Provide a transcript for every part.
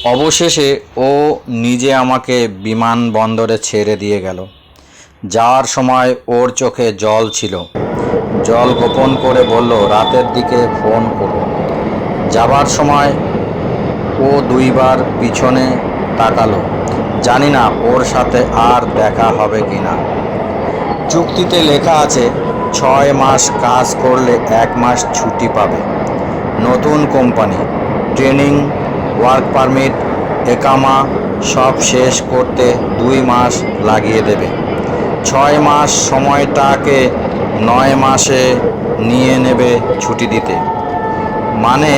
অবশেষে ও নিজে আমাকে বিমানবন্দরে ছেড়ে দিয়ে গেল। যাওয়ার সময় ওর চোখে জল ছিল। জল গোপন করে বলল, রাতের দিকে ফোন করো। যাবার সময় ও দুইবার পিছনে তাকালো। জানি না ওর সাথে আর দেখা হবে কিনা। চুক্তিতে লেখা আছে 6 মাস কাজ করলে 1 মাস ছুটি পাবে। নতুন কোম্পানি, ট্রেনিং, ওয়ার্ক পারমিট, একামা সব শেষ করতে 2 মাস লাগিয়ে দেবে। 6 মাস সময়টাকে 9 মাসে নিয়ে নেবে ছুটি দিতে। মানে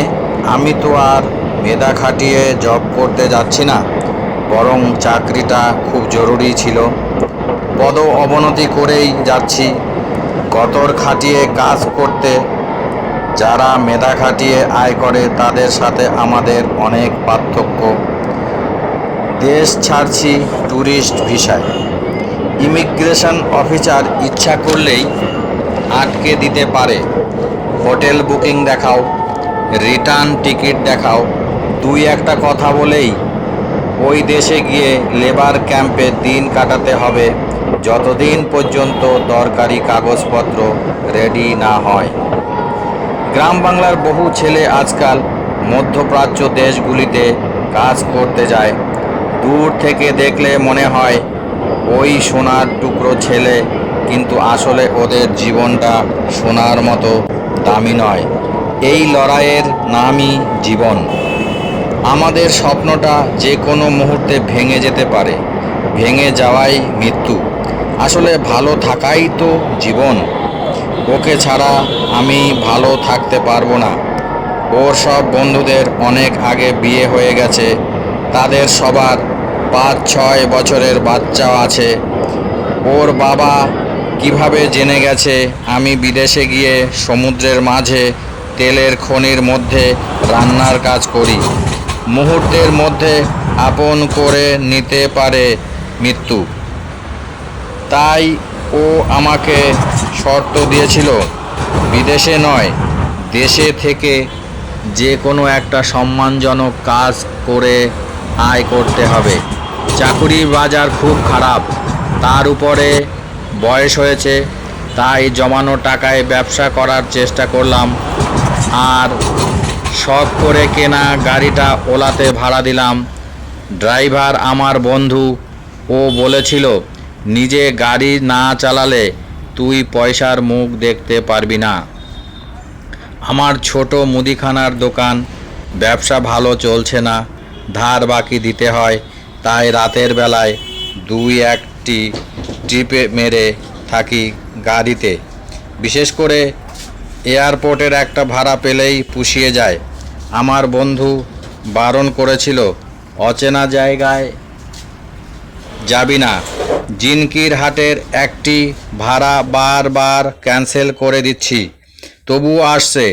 আমি তো আর মেধা খাটিয়ে জব করতে যাচ্ছি না, বরং চাকরিটা খুব জরুরি ছিল। পদ অবনতি করেই যাচ্ছি। গতর খাটিয়ে কাজ করতে যারা মেধা খাটিয়ে আয় করে তাদের সাথে আমাদের অনেক পার্থক্য। দেশ ছাড়ছি ট্যুরিস্ট ভিসায়। ইমিগ্রেশন অফিসার ইচ্ছা করলেই আটকে দিতে পারে। হোটেল বুকিং দেখাও, রিটার্ন টিকিট দেখাও, দুই একটা কথা বলেই ওই দেশে গিয়ে লেবার ক্যাম্পে দিন কাটাতে হবে, যতদিন পর্যন্ত দরকারি কাগজপত্র রেডি না হয়। গ্রাম বাংলার বহু ছেলে আজকাল মধ্যপ্রাচ্য দেশগুলিতে কাজ করতে যায়। দূর থেকে দেখলে মনে হয় ওই সোনার টুকরো ছেলে, কিন্তু আসলে ওদের জীবনটা সোনার মতো দামি নয়। এই লড়াইয়ের নামই জীবন। আমাদের স্বপ্নটা যে কোনো মুহূর্তে ভেঙে যেতে পারে। ভেঙে যাওয়াই মৃত্যু। আসলে ভালো থাকাই তো জীবন। ওকে ছাড়া আমি ভালো থাকতে পারবো না। ওর সব বন্ধুদের অনেক আগে বিয়ে হয়ে গেছে। তাদের সবার 5-6 বছরের বাচ্চাও আছে। ওর বাবা কিভাবে জেনে গেছে আমি বিদেশে গিয়ে সমুদ্রের মাঝে তেলের খনির মধ্যে রান্নার কাজ করি? মুহূর্তের মধ্যে আপন করে নিতে পারে মৃত্যু। তাই ও আমাকে শর্ত দিয়েছিল, বিদেশে নয়, দেশে থেকে যে কোনো একটা সম্মানজনক কাজ করে আয় করতে হবে। চাকুরির বাজার খুব খারাপ, তার উপরে বয়স হয়েছে। তাই জমানো টাকায় ব্যবসা করার চেষ্টা করলাম। আর শখ করে কেনা গাড়িটা ওলাতে ভাড়া দিলাম। ড্রাইভার আমার বন্ধু। ও বলেছিল, নিজে গাড়ি না চালালে তুই পয়সার মুখ দেখতে পারবি না। আমার ছোট মুদিখানার দোকান, ব্যবসা ভালো চলছে না, ধার বাকি দিতে হয়। তাই রাতের বেলায় 2-1টি ট্রিপে মেরে থাকি গাড়িতে। বিশেষ করে এয়ারপোর্টের একটা ভাড়া পেলেই পুষিয়ে যায়। আমার বন্ধু বারণ করেছিল, অচেনা জায়গায় যাবি না। জিনকির হাটের একটি ভাড়া বারবার ক্যান্সেল করে দিচ্ছি, তবুও আসছে।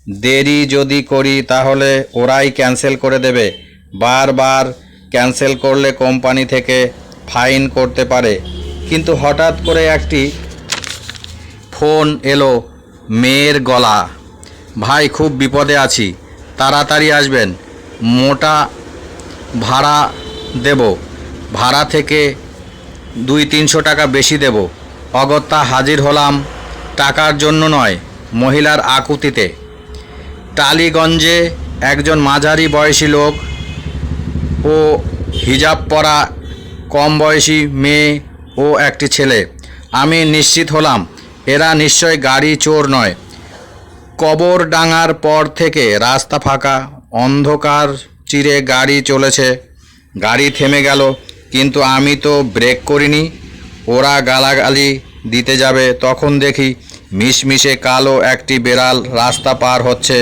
দেরি যদি করি তাহলে ওরাই ক্যান্সেল করে দেবে। বারবার ক্যান্সেল করলে কোম্পানি থেকে ফাইন করতে পারে। কিন্তু হঠাৎ করে একটি ফোন এলো মেয়ের গলা, ভাই খুব বিপদে আছি, তাড়াতাড়ি আসবেন, মোটা ভাড়া দেব, ভাড়া থেকে 200-300 টাকা বেশি দেব। অগত্যা হাজির হলাম, টাকার জন্য নয়, মহিলার আকুতিতে। টালিগঞ্জে একজন মাঝারি বয়সী লোক ও হিজাব পরা কম বয়সী মেয়ে ও একটি ছেলে। আমি নিশ্চিত হলাম এরা নিশ্চয় গাড়ি চোর নয়। কবরডাঙ্গার পর থেকে রাস্তা ফাঁকা, অন্ধকার চিরে গাড়ি চলেছে। গাড়ি থেমে গেল, কিন্তু আমি তো ব্রেক করিনি। ওরা গালাগালি দিতে যাবে, তখন দেখি মিশমিশে কালো একটি বেড়াল রাস্তা পার হচ্ছে।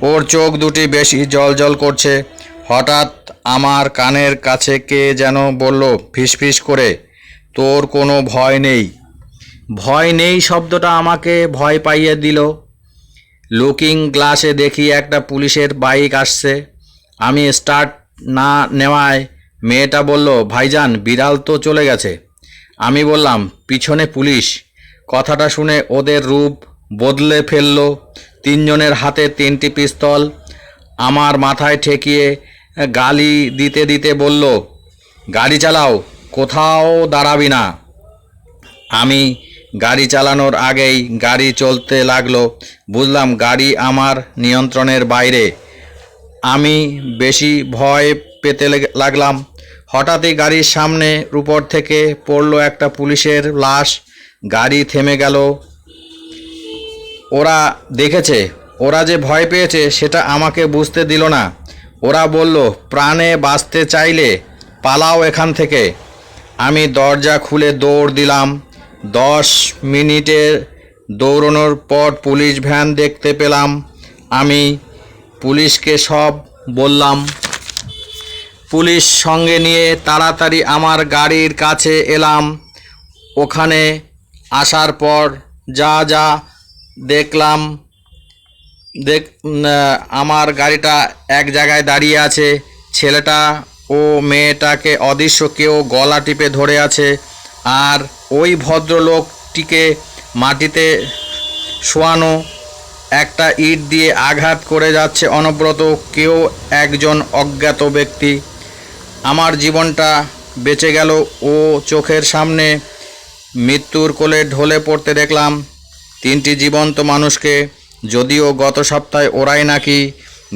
ওর চোখ দুটি বেশি জ্বলজ্বল করছে। হঠাৎ আমার কানের কাছে কে যেন বলল ফিসফিস করে, তোর কোনো ভয় নেই। ভয় নেই শব্দটা আমাকে ভয় পাইয়ে দিল। লুকিং গ্লাসে দেখি একটা পুলিশের বাইক আসছে। আমি স্টার্ট না নেওয়ায় মেয়েটা বলল, ভাইজান বিড়াল তো চলে গেছে। আমি বললাম, পিছনে পুলিশ। কথাটা শুনে ওদের রূপ বদলে ফেলল। 3 জনের হাতে 3টি পিস্তল। আমার মাথায় ঠেকিয়ে গালি দিতে দিতে বলল, গাড়ি চালাও, কোথাও দাঁড়াবি না। আমি গাড়ি চালানোর আগেই গাড়ি চলতে লাগলো। বুঝলাম গাড়ি আমার নিয়ন্ত্রণের বাইরে। আমি বেশি ভয় পেতে লাগলাম। হঠাৎই গাড়ির সামনে উপর থেকে পড়লো একটা পুলিশের লাশ। গাড়ি থেমে গেল। ওরা দেখেছে, ওরা যে ভয় পেয়েছে সেটা আমাকে বুঝতে দিল না। ওরা বলল, প্রাণে বাঁচতে চাইলে পালাও এখান থেকে। আমি দরজা খুলে দৌড় দিলাম। 10 মিনিটের দৌড়ানোর পর পুলিশ ভ্যান দেখতে পেলাম। আমি পুলিশকে সব বললাম। পুলিশ সঙ্গে নিয়ে তাড়াতাড়ি আমার গাড়ির কাছে এলাম। ওখানে আসার পর যা যা দেখলাম, আমার গাড়িটা এক জায়গায় দাঁড়িয়ে আছে। ছেলেটা ও মেয়েটাকে অদৃশ্য কেউ গলা টিপে ধরে আছে। আর ওই ভদ্রলোকটিকে মাটিতে শোয়ানো, একটা ইট দিয়ে আঘাত করে যাচ্ছে অনবরত কেউ একজন অজ্ঞাত ব্যক্তি। আমার জীবনটা বেঁচে গেল। ও চোখের সামনে মৃত্যুর কোলে ঢলে পড়তে দেখলাম 3টি জীবন্ত মানুষকে। যদিও গত সপ্তাহে ওরাই নাকি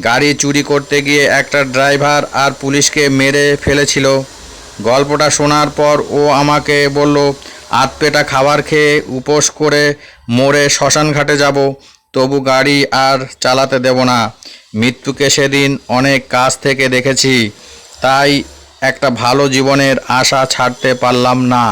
গাড়ি চুরি করতে গিয়ে একটা ড্রাইভার আর পুলিশকে মেরে ফেলেছিল। গল্পটা শোনার পর ও আমাকে বলল, আধপেটা খাবার খেয়ে উপোস করে মরে শ্মশান ঘাটে যাব, তবু গাড়ি আর চালাতে দেব না। মৃত্যুকে সেদিন অনেক কাছ থেকে দেখেছি, তাই একটা ভালো জীবনের আশা ছাড়তে পারলাম না।